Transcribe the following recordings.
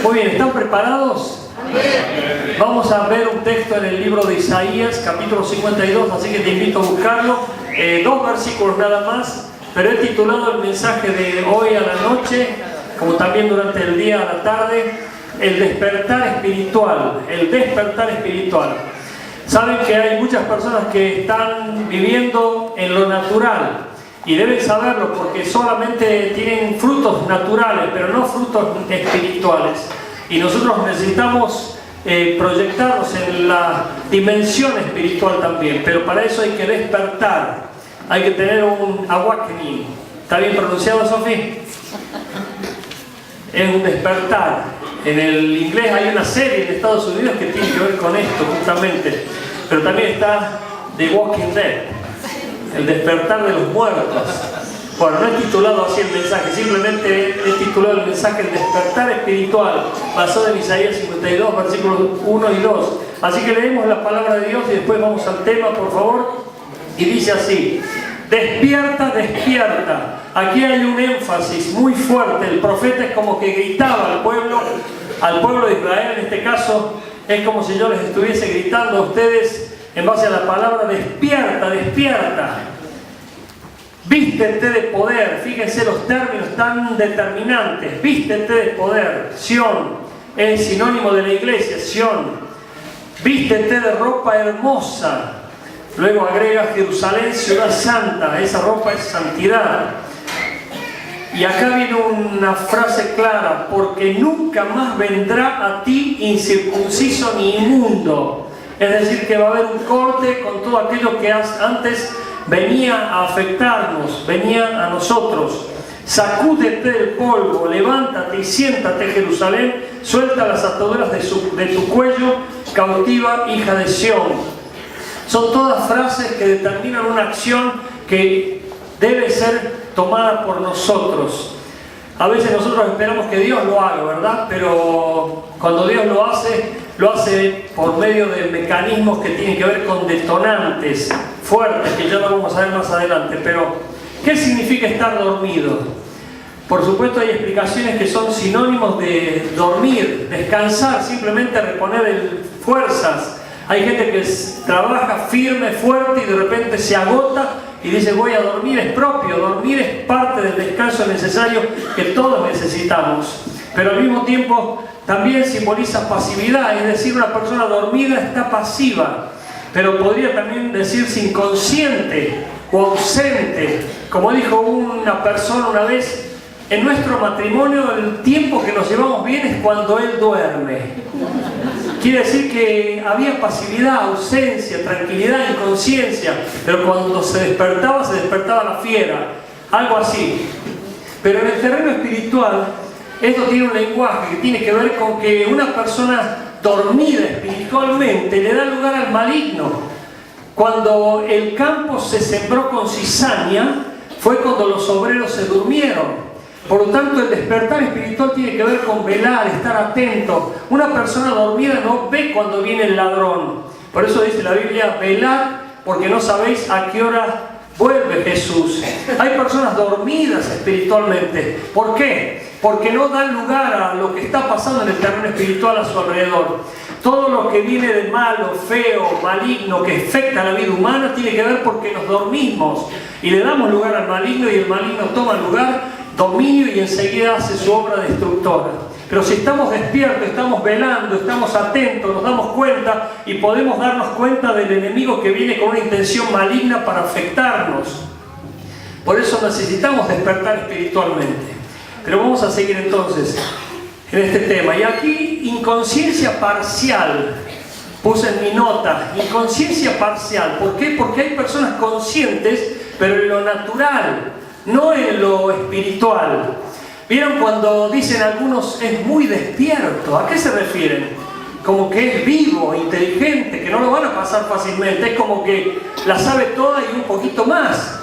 Muy bien, ¿están preparados? Vamos a ver un texto en el libro de Isaías, capítulo 52, así que te invito a buscarlo. 2 versículos nada más, pero he titulado el mensaje de hoy a la noche, como también durante el día a la tarde, el despertar espiritual. El despertar espiritual. Saben que hay muchas personas que están viviendo en lo natural y deben saberlo porque solamente tienen frutos naturales, pero no frutos espirituales. Y nosotros necesitamos proyectarnos en la dimensión espiritual también, pero para eso hay que despertar, hay que tener un awakening. ¿Está bien pronunciado, Sofía? Es un despertar. En el inglés hay una serie en Estados Unidos que tiene que ver con esto justamente, pero también está The Walking Dead, el despertar de los muertos. Bueno, no he titulado así el mensaje, simplemente he titulado el mensaje el despertar espiritual, basado en Isaías 52, versículos 1 y 2. Así que leemos la palabra de Dios y después vamos al tema, por favor. Y dice así: despierta, despierta. Aquí hay un énfasis muy fuerte. El profeta es como que gritaba al pueblo de Israel. En este caso es como si yo les estuviese gritando a ustedes en base a la palabra despierta, despierta. Vístete de poder. Fíjense los términos tan determinantes. Vístete de poder. Sión es sinónimo de la iglesia. Sión. Vístete de ropa hermosa. Luego agrega Jerusalén, ciudad santa. Esa ropa es santidad. Y acá viene una frase clara: porque nunca más vendrá a ti incircunciso ni inmundo. Es decir, que va a haber un corte con todo aquello que antes venía a afectarnos, venía a nosotros. Sacúdete del polvo, levántate y siéntate, Jerusalén, suelta las ataduras de tu cuello, cautiva hija de Sión. Son todas frases que determinan una acción que debe ser tomada por nosotros. A veces nosotros esperamos que Dios lo haga, ¿verdad? Pero cuando Dios lo hace por medio de mecanismos que tienen que ver con detonantes fuertes, que ya lo vamos a ver más adelante. Pero, ¿qué significa estar dormido? Por supuesto hay explicaciones que son sinónimos de dormir, descansar, simplemente reponer fuerzas. Hay gente que trabaja firme, fuerte y de repente se agota y dice voy a dormir. Es propio, dormir es parte del descanso necesario que todos necesitamos. Pero al mismo tiempo también simboliza pasividad, es decir, una persona dormida está pasiva. Pero podría también decirse inconsciente o ausente. Como dijo una persona una vez, en nuestro matrimonio el tiempo que nos llevamos bien es cuando él duerme. Quiere decir que había pasividad, ausencia, tranquilidad, inconsciencia, pero cuando se despertaba la fiera, algo así. Pero en el terreno espiritual, esto tiene un lenguaje que tiene que ver con que una persona dormida espiritualmente le da lugar al maligno. Cuando el campo se sembró con cizaña, fue cuando los obreros se durmieron. Por lo tanto, el despertar espiritual tiene que ver con velar, estar atento. Una persona dormida no ve cuando viene el ladrón. Por eso dice la Biblia, velad porque no sabéis a qué hora vuelve Jesús. Hay personas dormidas espiritualmente. ¿Por qué? Porque no dan lugar a lo que está pasando en el terreno espiritual a su alrededor. Todo lo que viene de malo, feo, maligno, que afecta a la vida humana, tiene que ver porque nos dormimos. Y le damos lugar al maligno y el maligno toma lugar, dominio y enseguida hace su obra destructora. Pero si estamos despiertos, estamos velando, estamos atentos, nos damos cuenta y podemos darnos cuenta del enemigo que viene con una intención maligna para afectarnos. Por eso necesitamos despertar espiritualmente. Pero vamos a seguir entonces en este tema. Y aquí, inconsciencia parcial. Puse en mi nota, inconsciencia parcial. ¿Por qué? Porque hay personas conscientes, pero en lo natural, no en lo espiritual. ¿Vieron cuando dicen algunos es muy despierto? ¿A qué se refieren? Como que es vivo, inteligente, que no lo van a pasar fácilmente. Es como que la sabe toda y un poquito más.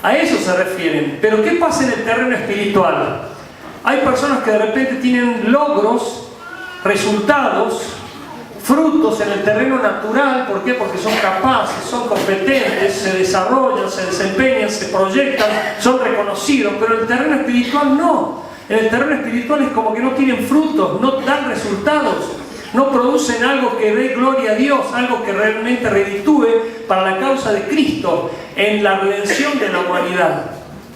A eso se refieren. Pero ¿qué pasa en el terreno espiritual? Hay personas que de repente tienen logros, resultados, frutos en el terreno natural. ¿Por qué? Porque son capaces, son competentes, se desarrollan, se desempeñan, se proyectan, son reconocidos. Pero en el terreno espiritual no. En el terreno espiritual es como que no tienen frutos, no dan resultados, no producen algo que dé gloria a Dios, algo que realmente reditúe para la causa de Cristo en la redención de la humanidad,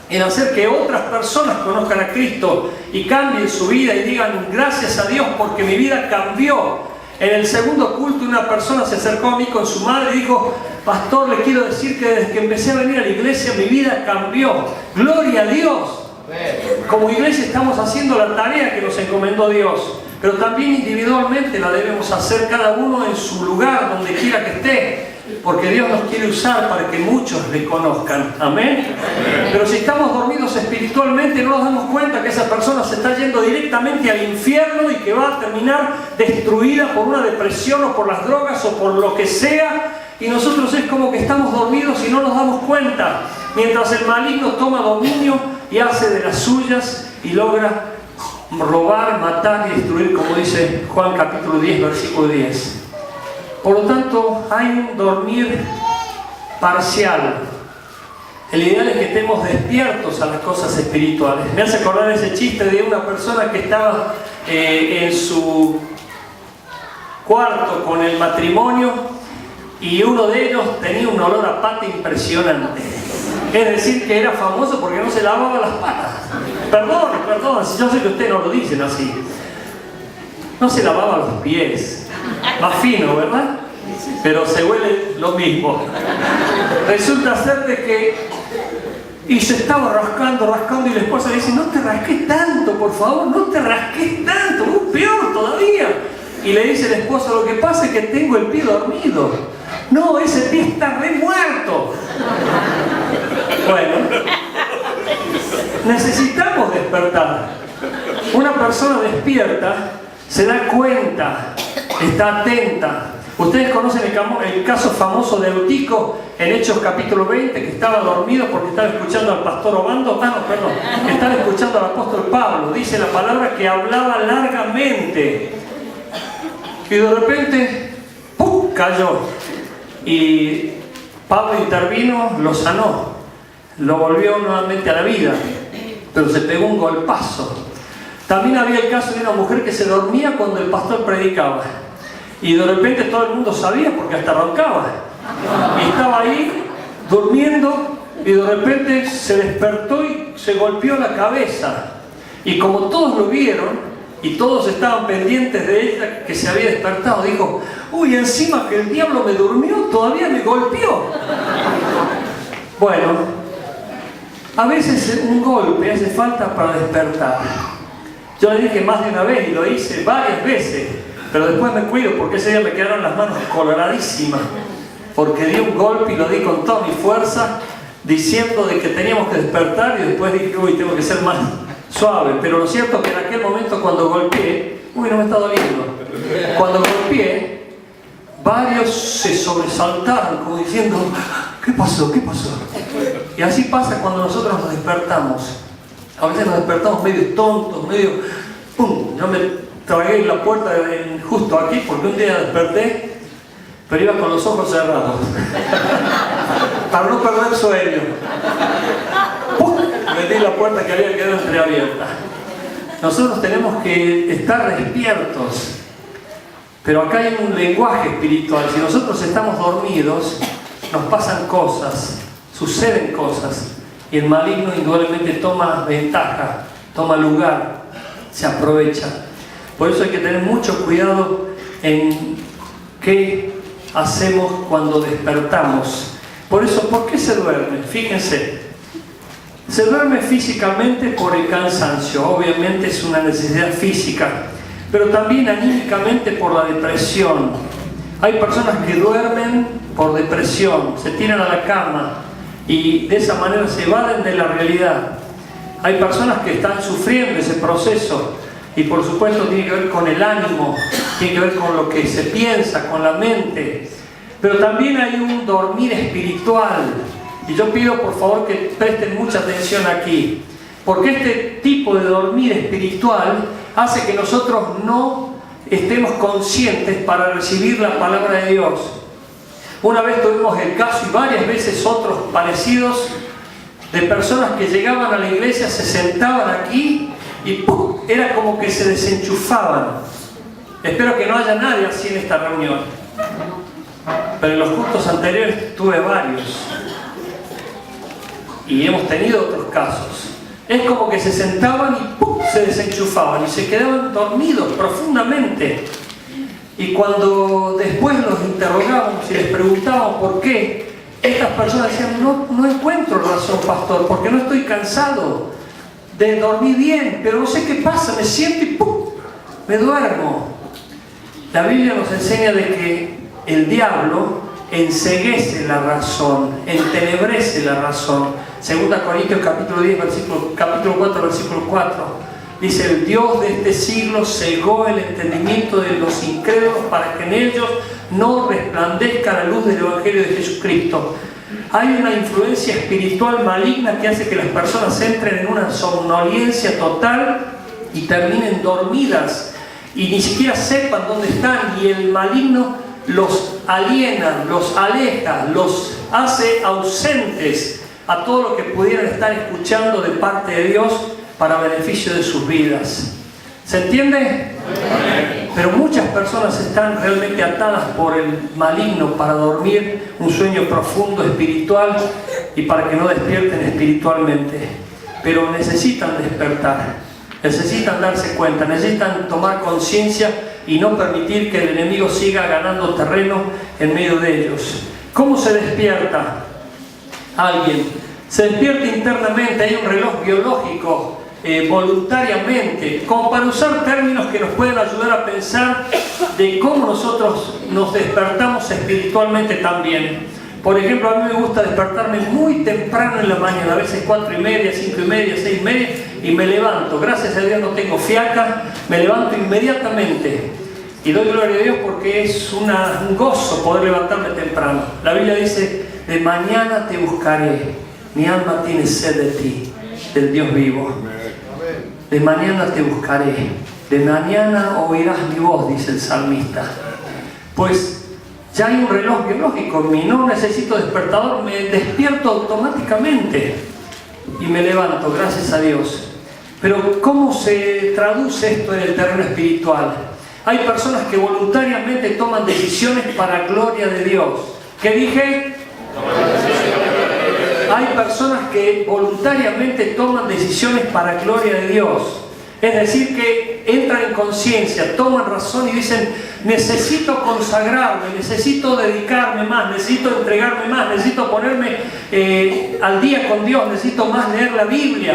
en hacer que otras personas conozcan a Cristo y cambien su vida y digan gracias a Dios porque mi vida cambió. En el segundo culto una persona se acercó a mí con su madre y dijo: pastor, le quiero decir que desde que empecé a venir a la iglesia mi vida cambió. ¡Gloria a Dios! Como iglesia estamos haciendo la tarea que nos encomendó Dios, pero también individualmente la debemos hacer cada uno en su lugar, donde quiera que esté, porque Dios nos quiere usar para que muchos le conozcan. Amén. Pero si estamos dormidos espiritualmente, no nos damos cuenta que esa persona se está yendo directamente al infierno y que va a terminar destruida por una depresión o por las drogas o por lo que sea, y nosotros es como que estamos dormidos y no nos damos cuenta, mientras el maligno toma dominio y hace de las suyas y logra robar, matar y destruir, como dice Juan capítulo 10, versículo 10. Por lo tanto, hay un dormir parcial. El ideal es que estemos despiertos a las cosas espirituales. Me hace acordar ese chiste de una persona que estaba en su cuarto con el matrimonio y uno de ellos tenía un olor a pata impresionante. Es decir, que era famoso porque no se lavaba las patas. Perdón, yo sé que ustedes no lo dicen así. No se lavaba los pies. Más fino, ¿verdad? Pero se huele lo mismo. Resulta ser de que... Y se estaba rascando y la esposa le dice: no te rasques tanto, por favor, no te rasques tanto, peor todavía. Y le dice la esposa: lo que pasa es que tengo el pie dormido. No, ese pie está re muerto. Bueno, necesitamos despertar. Una persona despierta se da cuenta, está atenta. Ustedes conocen el caso famoso de Eutico en Hechos capítulo 20, que estaba dormido porque estaba escuchando al pastor Obando. Estaba escuchando al apóstol Pablo. Dice la palabra que hablaba largamente y de repente ¡pum!, cayó. Y Pablo intervino, lo sanó, lo volvió nuevamente a la vida, pero se pegó un golpazo. También había el caso de una mujer que se dormía cuando el pastor predicaba, y de repente todo el mundo sabía porque hasta roncaba, y estaba ahí durmiendo y de repente se despertó y se golpeó la cabeza, y como todos lo vieron y todos estaban pendientes de ella que se había despertado, dijo: uy, encima que el diablo me durmió, todavía me golpeó. Bueno, a veces un golpe hace falta para despertar. Yo le dije más de una vez y lo hice varias veces, pero después me cuido porque ese día me quedaron las manos coloradísimas, porque di un golpe y lo di con toda mi fuerza, diciendo de que teníamos que despertar, y después dije: uy, tengo que ser más suave. Pero lo cierto es que en aquel momento cuando golpeé, uy, no me está doliendo. Cuando golpeé, varios se sobresaltaron como diciendo: ¿qué pasó? ¿Qué pasó? Y así pasa cuando nosotros nos despertamos. A veces nos despertamos medio tontos, medio... ¡pum! Yo me tragué la puerta justo aquí porque un día desperté, pero iba con los ojos cerrados para no perder el sueño. ¡Pum! Metí la puerta que había quedado entreabierta. Nosotros tenemos que estar despiertos, pero acá hay un lenguaje espiritual. Si nosotros estamos dormidos, nos pasan cosas, suceden cosas, y el maligno indudablemente toma ventaja, toma lugar, se aprovecha. Por eso hay que tener mucho cuidado en qué hacemos cuando despertamos. Por eso, ¿por qué se duerme? Fíjense, se duerme físicamente por el cansancio, obviamente es una necesidad física, pero también anímicamente por la depresión. Hay personas que duermen por depresión, se tiran a la cama y de esa manera se evaden de la realidad. Hay personas que están sufriendo ese proceso y por supuesto tiene que ver con el ánimo, tiene que ver con lo que se piensa, con la mente. Pero también hay un dormir espiritual, y yo pido por favor que presten mucha atención aquí, porque este tipo de dormir espiritual hace que nosotros no estemos conscientes para recibir la palabra de Dios. Una vez tuvimos el caso, y varias veces otros parecidos, de personas que llegaban a la iglesia, se sentaban aquí y ¡pum! Era como que se desenchufaban. Espero que no haya nadie así en esta reunión. Pero en los cultos anteriores tuve varios. Y hemos tenido otros casos. Es como que se sentaban y ¡pum! Se desenchufaban y se quedaban dormidos profundamente. Y cuando después los interrogábamos y les preguntábamos por qué, estas personas decían, no encuentro razón, pastor, porque no estoy cansado de dormir bien, pero no sé qué pasa, me siento y ¡pum! Me duermo. La Biblia nos enseña de que el diablo enceguece la razón, entenebrece la razón. 2 Corintios capítulo 10, capítulo 4, versículo 4. Dice, el Dios de este siglo cegó el entendimiento de los incrédulos para que en ellos no resplandezca la luz del Evangelio de Jesucristo. Hay una influencia espiritual maligna que hace que las personas entren en una somnolencia total y terminen dormidas y ni siquiera sepan dónde están, y el maligno los aliena, los aleja, los hace ausentes a todo lo que pudieran estar escuchando de parte de Dios para beneficio de sus vidas. ¿Se entiende? Pero muchas personas están realmente atadas por el maligno para dormir un sueño profundo espiritual y para que no despierten espiritualmente. Pero necesitan despertar, necesitan darse cuenta, necesitan tomar conciencia y no permitir que el enemigo siga ganando terreno en medio de ellos. ¿Cómo se despierta alguien? Se despierta internamente, hay un reloj biológico, voluntariamente, como para usar términos que nos pueden ayudar a pensar de cómo nosotros nos despertamos espiritualmente también. Por ejemplo, a mí me gusta despertarme muy temprano en la mañana, a veces 4:30, 5:30, 6:30, y me levanto. Gracias a Dios no tengo fiaca, me levanto inmediatamente. Y doy gloria a Dios porque es un gozo poder levantarme temprano. La Biblia dice, de mañana te buscaré, mi alma tiene sed de ti, del Dios vivo. De mañana te buscaré, de mañana oirás mi voz, dice el salmista. Pues ya hay un reloj biológico en mí, no necesito despertador, me despierto automáticamente y me levanto, gracias a Dios. Pero ¿cómo se traduce esto en el terreno espiritual? Hay personas que voluntariamente toman decisiones para gloria de Dios. ¿Qué dije? Hay personas que voluntariamente toman decisiones para gloria de Dios. Es decir, que entran en conciencia, toman razón y dicen, necesito consagrarme, necesito dedicarme más, necesito entregarme más, necesito ponerme al día con Dios, necesito más leer la Biblia.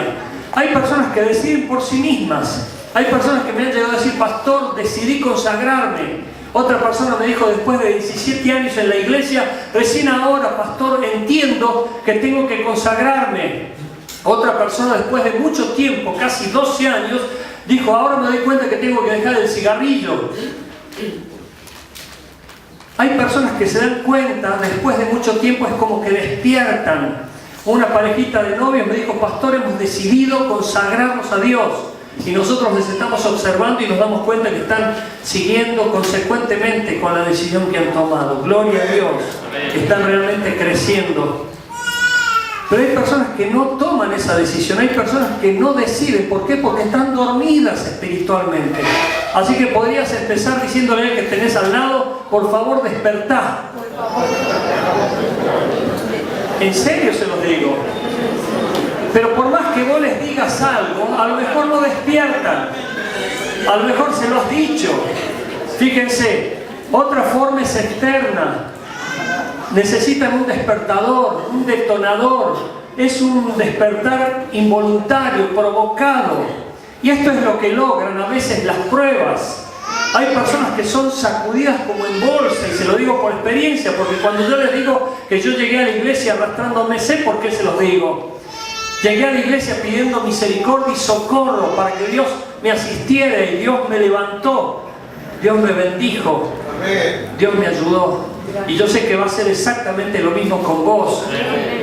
Hay personas que deciden por sí mismas. Hay personas que me han llegado a decir, pastor, decidí consagrarme. Otra persona me dijo, después de 17 años en la iglesia, recién ahora, pastor, entiendo que tengo que consagrarme. Otra persona, después de mucho tiempo, casi 12 años, dijo, ahora me doy cuenta que tengo que dejar el cigarrillo. Hay personas que se dan cuenta, después de mucho tiempo, es como que despiertan. Una parejita de novios me dijo, pastor, hemos decidido consagrarnos a Dios. Y nosotros les estamos observando y nos damos cuenta que están siguiendo consecuentemente con la decisión que han tomado. Gloria a Dios. Están realmente creciendo. Pero hay personas que no toman esa decisión. Hay personas que no deciden. ¿Por qué? Porque están dormidas espiritualmente. Así que podrías empezar diciéndole al que tenés al lado, por favor, despertá. En serio se los digo. Pero por más que vos les digas algo, a lo mejor no despiertan. A lo mejor se lo has dicho. Fíjense, otra forma es externa. Necesitan un despertador, un detonador. Es un despertar involuntario, provocado. Y esto es lo que logran a veces las pruebas. Hay personas que son sacudidas como en bolsa, y se lo digo por experiencia, porque cuando yo les digo que yo llegué a la iglesia arrastrándome, sé por qué se los digo. Llegué a la iglesia pidiendo misericordia y socorro para que Dios me asistiera, y Dios me levantó, Dios me bendijo, Dios me ayudó. Y yo sé que va a ser exactamente lo mismo con vos.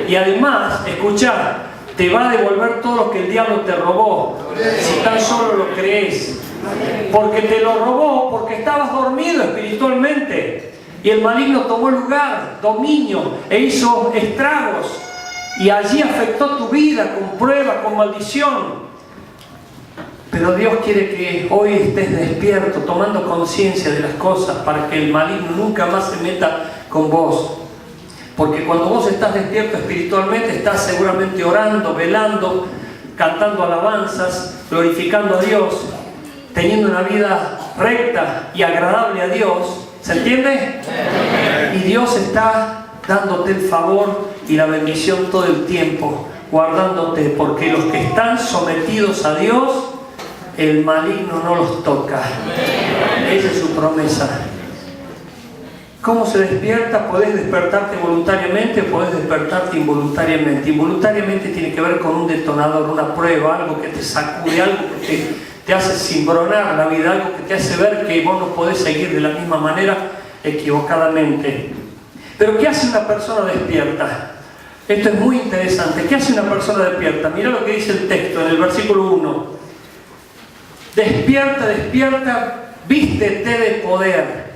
Y además, escuchá, te va a devolver todo lo que el diablo te robó, si tan solo lo crees. Porque te lo robó porque estabas dormido espiritualmente. Y el maligno tomó lugar, dominio, e hizo estragos. Y allí afectó tu vida con prueba, con maldición. Pero Dios quiere que hoy estés despierto, tomando conciencia de las cosas, para que el maligno nunca más se meta con vos. Porque cuando vos estás despierto espiritualmente, estás seguramente orando, velando, cantando alabanzas, glorificando a Dios, teniendo una vida recta y agradable a Dios. ¿Se entiende? Y Dios está dándote el favor y la bendición todo el tiempo, guardándote, porque los que están sometidos a Dios, el maligno no los toca. Esa es su promesa. ¿Cómo se despierta? Podés despertarte voluntariamente o podés despertarte involuntariamente. Involuntariamente tiene que ver con un detonador, una prueba, algo que te sacude, algo que te hace cimbronar la vida, algo que te hace ver que vos no podés seguir de la misma manera equivocadamente. Pero ¿qué hace una persona despierta? Esto es muy interesante. ¿Qué hace una persona despierta? Mira lo que dice el texto en el versículo 1. Despierta, despierta, vístete de poder.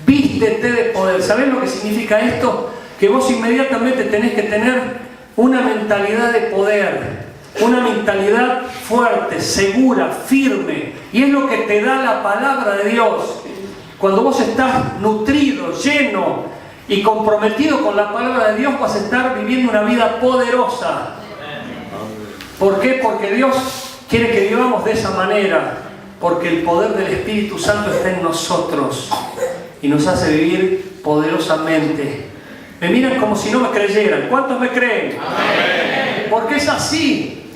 Vístete de poder. ¿Sabés lo que significa esto? Que vos inmediatamente tenés que tener una mentalidad de poder, una mentalidad fuerte, segura, firme. Y es lo que te da la palabra de Dios. Cuando vos estás nutrido, lleno y comprometido con la palabra de Dios, vas a estar viviendo una vida poderosa. ¿Por qué? Porque Dios quiere que vivamos de esa manera. Porque el poder del Espíritu Santo está en nosotros y nos hace vivir poderosamente. Me miran como si no me creyeran. ¿Cuántos me creen? Amén. Porque es así.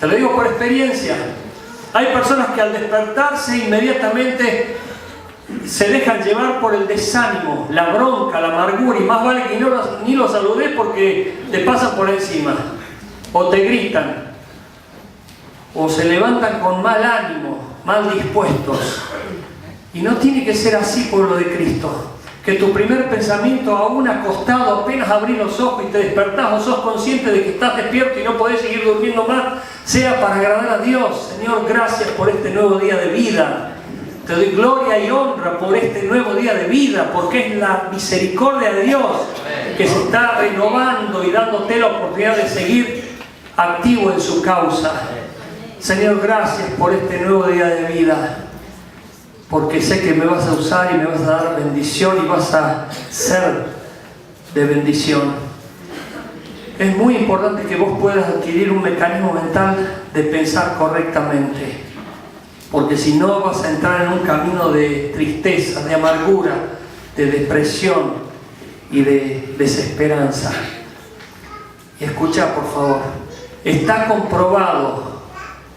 Te lo digo por experiencia. Hay personas que al despertarse inmediatamente se dejan llevar por el desánimo, la bronca, la amargura, y más vale que ni los saludes porque te pasan por encima, o te gritan, o se levantan con mal ánimo, mal dispuestos. Y no tiene que ser así, pueblo de Cristo. Que tu primer pensamiento, aún acostado, apenas abrir los ojos y te despertás o sos consciente de que estás despierto y no podés seguir durmiendo más, sea para agradar a Dios. Señor, gracias por este nuevo día de vida. Te doy gloria y honra por este nuevo día de vida, porque es la misericordia de Dios que se está renovando y dándote la oportunidad de seguir activo en su causa. Señor, gracias por este nuevo día de vida, porque sé que me vas a usar y me vas a dar bendición y vas a ser de bendición. Es muy importante que vos puedas adquirir un mecanismo mental de pensar correctamente, porque si no vas a entrar en un camino de tristeza, de amargura, de depresión y de desesperanza. Y escucha, por favor, está comprobado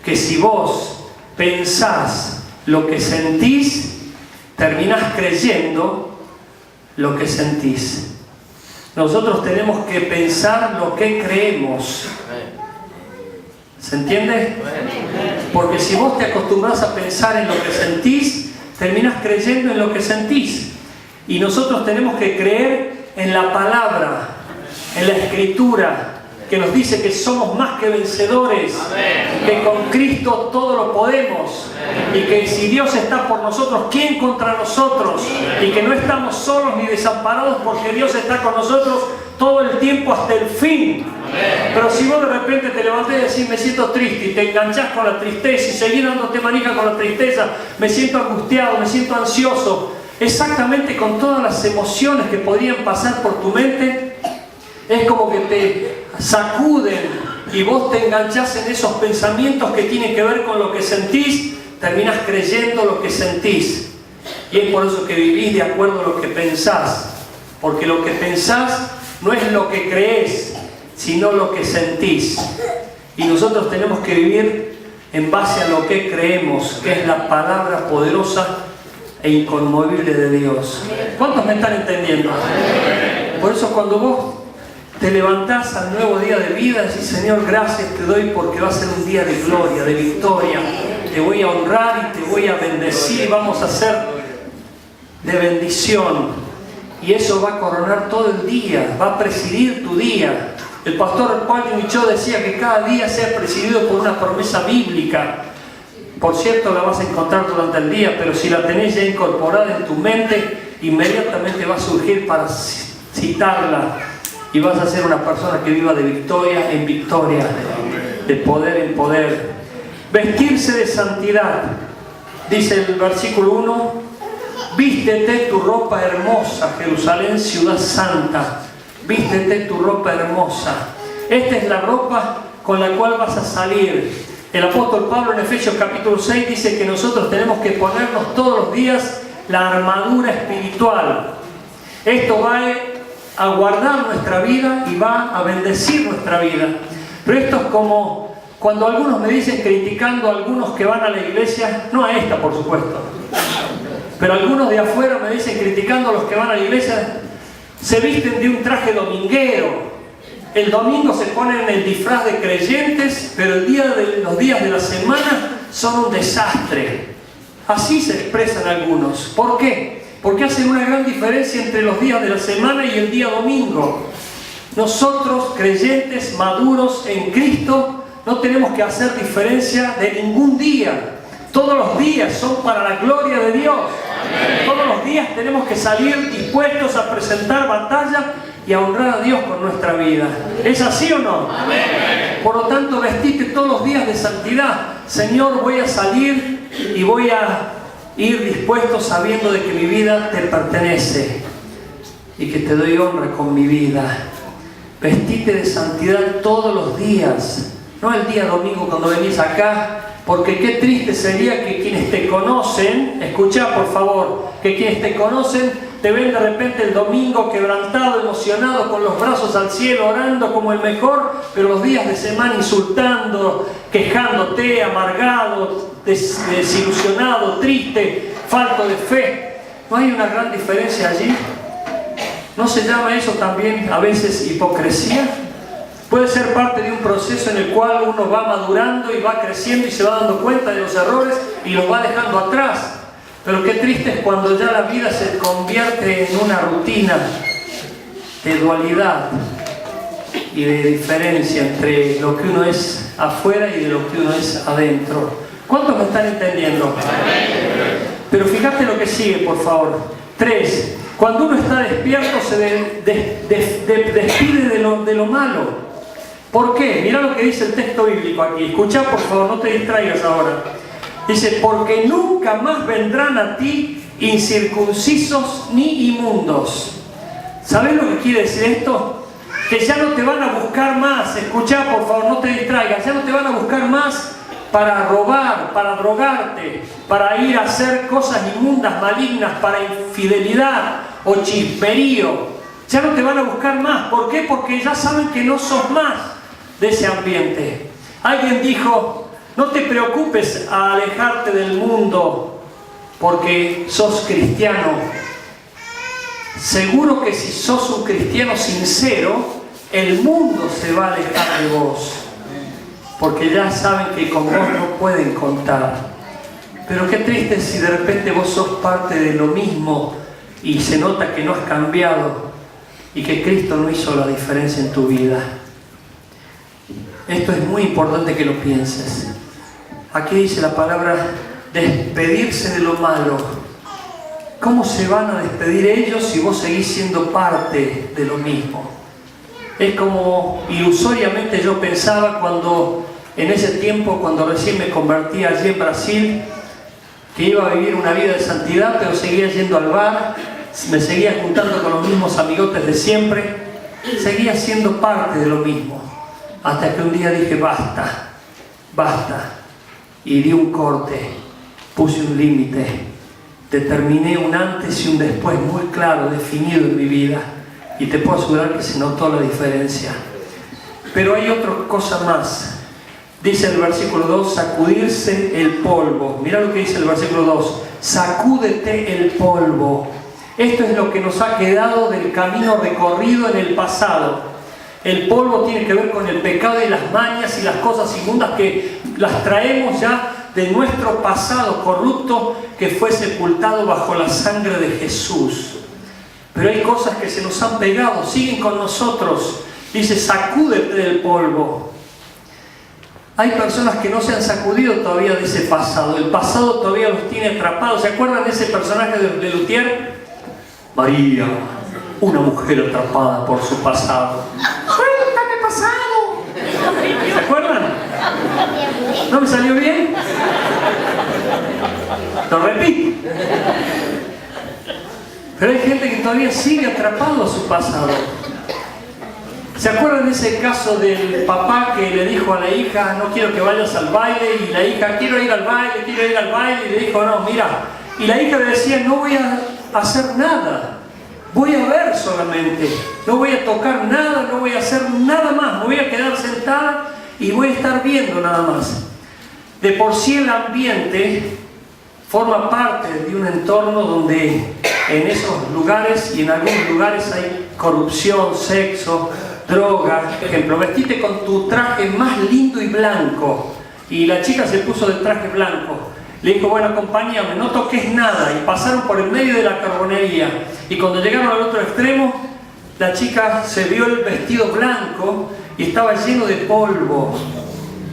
que si vos pensás lo que sentís, terminás creyendo lo que sentís. Nosotros tenemos que pensar lo que creemos. ¿Se entiende? Porque si vos te acostumbras a pensar en lo que sentís, terminás creyendo en lo que sentís. Y nosotros tenemos que creer en la palabra, en la Escritura, que nos dice que somos más que vencedores, que con Cristo todo lo podemos, y que si Dios está por nosotros, ¿quién contra nosotros? Y que no estamos solos ni desamparados, porque Dios está con nosotros todo el tiempo hasta el fin. Pero si vos de repente te levantás y decís, me siento triste, y te enganchás con la tristeza y seguís dándote manija con la tristeza, me siento angustiado, me siento ansioso, exactamente con todas las emociones que podrían pasar por tu mente, es como que te sacuden y vos te enganchás en esos pensamientos que tienen que ver con lo que sentís, terminás creyendo lo que sentís. Y es por eso que vivís de acuerdo a lo que pensás, porque lo que pensás no es lo que creés, sino lo que sentís. Y nosotros tenemos que vivir en base a lo que creemos, que es la palabra poderosa e inconmovible de Dios. ¿Cuántos me están entendiendo? Por eso cuando vos te levantás al nuevo día de vida, decís, Señor, gracias te doy porque va a ser un día de gloria, de victoria. Te voy a honrar y te voy a bendecir y vamos a ser de bendición. Y eso va a coronar todo el día, va a presidir tu día. El pastor Paul Michaud decía que cada día sea presidido por una promesa bíblica. Por cierto, la vas a encontrar durante el día, pero si la tenés ya incorporada en tu mente, inmediatamente va a surgir para citarla. Y vas a ser una persona que viva de victoria en victoria, de poder en poder. Vestirse de santidad. Dice el versículo 1, vístete tu ropa hermosa, Jerusalén, ciudad santa. Vístete tu ropa hermosa. Esta es la ropa con la cual vas a salir. El apóstol Pablo en Efesios capítulo 6 dice que nosotros tenemos que ponernos todos los días la armadura espiritual. Esto va a guardar nuestra vida y va a bendecir nuestra vida. Pero esto es como cuando algunos me dicen, criticando a algunos que van a la iglesia, no a esta por supuesto, pero algunos de afuera me dicen, criticando a los que van a la iglesia, se visten de un traje dominguero. El domingo se ponen el disfraz de creyentes, pero los días de la semana son un desastre. Así se expresan algunos. ¿Por qué? Porque hacen una gran diferencia entre los días de la semana y el día domingo. Nosotros, creyentes maduros en Cristo, no tenemos que hacer diferencia de ningún día. Todos los días son para la gloria de Dios. Todos los días tenemos que salir dispuestos a presentar batalla y a honrar a Dios con nuestra vida. ¿Es así o no? Por lo tanto, vestite todos los días de santidad. Señor, voy a salir y voy a ir dispuesto sabiendo de que mi vida te pertenece y que te doy honra con mi vida. Vestite de santidad todos los días, no el día domingo cuando venís acá, porque qué triste sería que quienes te conocen, escuchá por favor, que quienes te conocen te ven de repente el domingo quebrantado, emocionado, con los brazos al cielo, orando como el mejor, pero los días de semana insultando, quejándote, amargado, desilusionado, triste, falto de fe. ¿No hay una gran diferencia allí? ¿No se llama eso también a veces hipocresía? Puede ser parte de un proceso en el cual uno va madurando y va creciendo y se va dando cuenta de los errores y los va dejando atrás. Pero qué triste es cuando ya la vida se convierte en una rutina de dualidad y de diferencia entre lo que uno es afuera y de lo que uno es adentro. ¿Cuántos me están entendiendo? Pero fíjate lo que sigue, por favor. 3. Cuando uno está despierto se despide de lo malo. ¿Por qué? Mirá lo que dice el texto bíblico aquí. Escuchá, por favor, no te distraigas ahora. Dice, porque nunca más vendrán a ti incircuncisos ni inmundos. ¿Sabés lo que quiere decir esto? Que ya no te van a buscar más. Escuchá, por favor, no te distraigas. Ya no te van a buscar más para robar, para drogarte, para ir a hacer cosas inmundas, malignas, para infidelidad o chismerío. Ya no te van a buscar más. ¿Por qué? Porque ya saben que no sos más de ese ambiente. Alguien dijo, no te preocupes a alejarte del mundo porque sos cristiano. Seguro que si sos un cristiano sincero, el mundo se va a alejar de vos. Porque ya saben que con vos no pueden contar. Pero qué triste si de repente vos sos parte de lo mismo y se nota que no has cambiado y que Cristo no hizo la diferencia en tu vida. Esto es muy importante que lo pienses. Aquí dice la palabra despedirse de lo malo. ¿Cómo se van a despedir ellos si vos seguís siendo parte de lo mismo? Es como ilusoriamente yo pensaba cuando en ese tiempo, cuando recién me convertí allí en Brasil, que iba a vivir una vida de santidad, pero seguía yendo al bar, me seguía juntando con los mismos amigotes de siempre, seguía siendo parte de lo mismo, hasta que un día dije basta, basta, y di un corte, puse un límite, determiné un antes y un después muy claro, definido en mi vida, y te puedo asegurar que se notó la diferencia. Pero hay otra cosa más. Dice el versículo 2, sacudirse el polvo. Mira lo que dice el versículo 2, sacúdete el polvo. Esto es lo que nos ha quedado del camino recorrido en el pasado. El polvo tiene que ver con el pecado y las mañas y las cosas inmundas que las traemos ya de nuestro pasado corrupto que fue sepultado bajo la sangre de Jesús. Pero hay cosas que se nos han pegado, siguen con nosotros. Dice, sacúdete del polvo. Hay personas que no se han sacudido todavía de ese pasado. El pasado todavía los tiene atrapados. ¿Se acuerdan de ese personaje de Luthier? María, una mujer atrapada por su pasado. ¡Suéltame pasado! ¿Se acuerdan? ¿No me salió bien? Pero hay gente que todavía sigue atrapado a su pasado. ¿Se acuerdan de ese caso del papá que le dijo a la hija, no quiero que vayas al baile? Y la hija, quiero ir al baile, y le dijo, no, mira. Y la hija le decía, no voy a hacer nada, voy a ver solamente, no voy a tocar nada, no voy a hacer nada más, me voy a quedar sentada y voy a estar viendo nada más. De por sí el ambiente forma parte de un entorno donde en esos lugares y en algunos lugares hay corrupción, sexo, droga. Por ejemplo, vestite con tu traje más lindo y blanco. Y la chica se puso de traje blanco. Le dijo, bueno, acompáñame, no toques nada. Y pasaron por el medio de la carbonería. Y cuando llegaron al otro extremo, la chica se vio el vestido blanco y estaba lleno de polvo.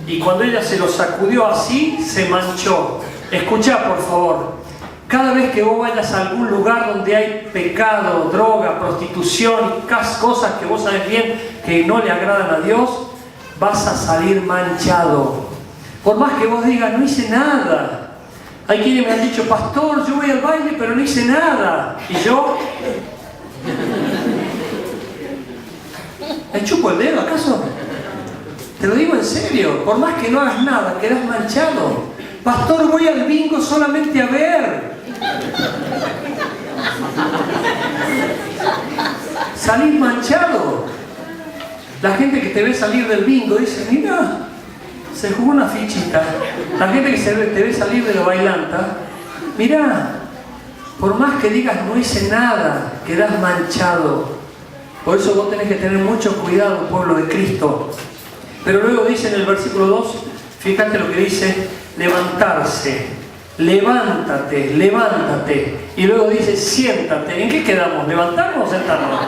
Y cuando ella se lo sacudió así, se manchó. Escuchá, por favor. Cada vez que vos vayas a algún lugar donde hay pecado, droga, prostitución, cosas que vos sabés bien que no le agradan a Dios, vas a salir manchado. Por más que vos digas, no hice nada. Hay quienes me han dicho, pastor, yo voy al baile, pero no hice nada. Y yo, ¿me chupo el dedo acaso? Te lo digo en serio, por más que no hagas nada, quedás manchado. Pastor, voy al bingo solamente a ver. Salís manchado. La gente que te ve salir del bingo dice, mira, se jugó una fichita. La gente que te ve salir de la bailanta, mira, por más que digas no hice nada, quedás manchado. Por eso vos tenés que tener mucho cuidado, pueblo de Cristo. Pero luego dice en el versículo 2, fíjate lo que dice, levantarse. Levántate, levántate. Y luego dice, siéntate. ¿En qué quedamos? ¿Levantarnos o sentarnos?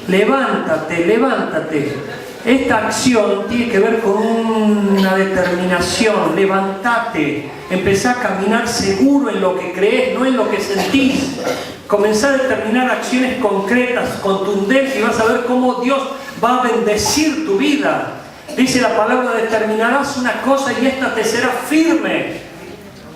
Levántate, levántate. Esta acción tiene que ver con una determinación. Levántate. Empezá a caminar seguro en lo que crees, no en lo que sentís. Comenzá a determinar acciones concretas, contundentes, y vas a ver cómo Dios va a bendecir tu vida. Dice la palabra, determinarás una cosa y esta te será firme.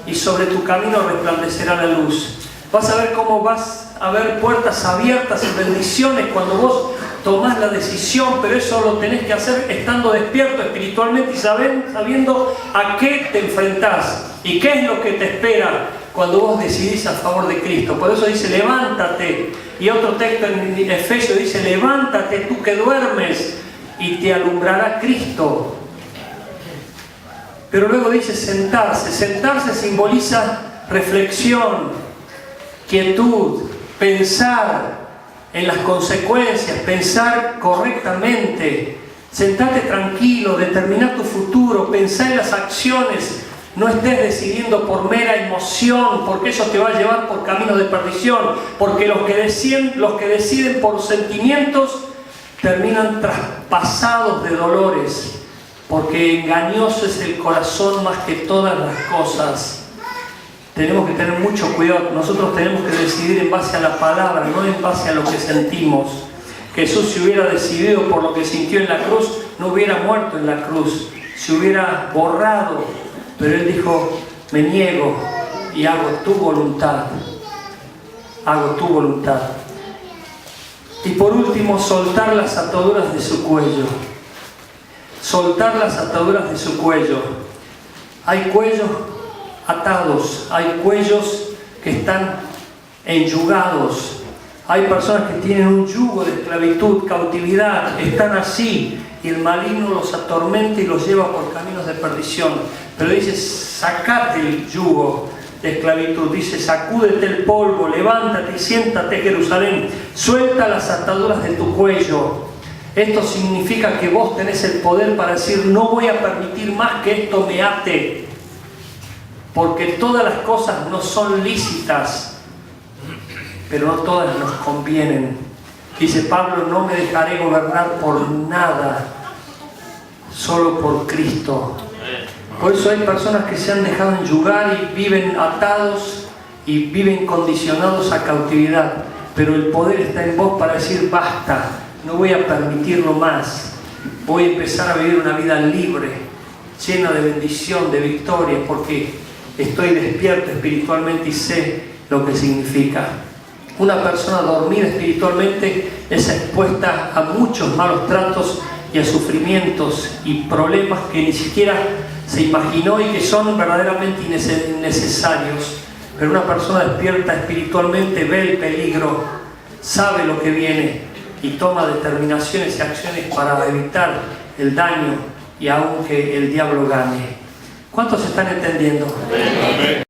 Y sobre tu camino resplandecerá la luz. Vas a ver cómo vas a ver puertas abiertas y bendiciones cuando vos tomás la decisión, pero eso lo tenés que hacer estando despierto espiritualmente y sabiendo a qué te enfrentás y qué es lo que te espera cuando vos decidís a favor de Cristo. Por eso dice, levántate. Y otro texto en Efesios dice, levántate tú que duermes y te alumbrará Cristo. Pero luego dice sentarse. Sentarse simboliza reflexión, quietud, pensar en las consecuencias, pensar correctamente, sentarte tranquilo, determinar tu futuro, pensar en las acciones. No estés decidiendo por mera emoción, porque eso te va a llevar por caminos de perdición, porque los que deciden por sentimientos terminan traspasados de dolores. Porque engañoso es el corazón más que todas las cosas. Tenemos que tener mucho cuidado. Nosotros tenemos que decidir en base a la palabra, no en base a lo que sentimos. Jesús, si hubiera decidido por lo que sintió en la cruz, no hubiera muerto en la cruz. Se hubiera borrado. Pero Él dijo, me niego y hago tu voluntad. Hago tu voluntad. Y por último, soltar las ataduras de su cuello. Soltar las ataduras de su cuello. Hay cuellos atados, hay cuellos que están enyugados. Hay personas que tienen un yugo de esclavitud, cautividad, están así y el maligno los atormenta y los lleva por caminos de perdición. Pero dice, sacate el yugo de esclavitud, dice, sacúdete el polvo, levántate y siéntate, Jerusalén, suelta las ataduras de tu cuello. Esto significa que vos tenés el poder para decir, no voy a permitir más que esto me ate, porque todas las cosas no son lícitas, pero no todas nos convienen. Dice Pablo, no me dejaré gobernar por nada, solo por Cristo. Por eso hay personas que se han dejado enyugar y viven atados y viven condicionados a cautividad, pero el poder está en vos para decir, basta. No voy a permitirlo más. Voy a empezar a vivir una vida libre, llena de bendición, de victoria, porque estoy despierto espiritualmente y sé lo que significa. Una persona dormida espiritualmente es expuesta a muchos malos tratos y a sufrimientos y problemas que ni siquiera se imaginó y que son verdaderamente innecesarios. Pero una persona despierta espiritualmente ve el peligro, sabe lo que viene y toma determinaciones y acciones para evitar el daño y aunque el diablo gane. ¿Cuántos están entendiendo? Amén.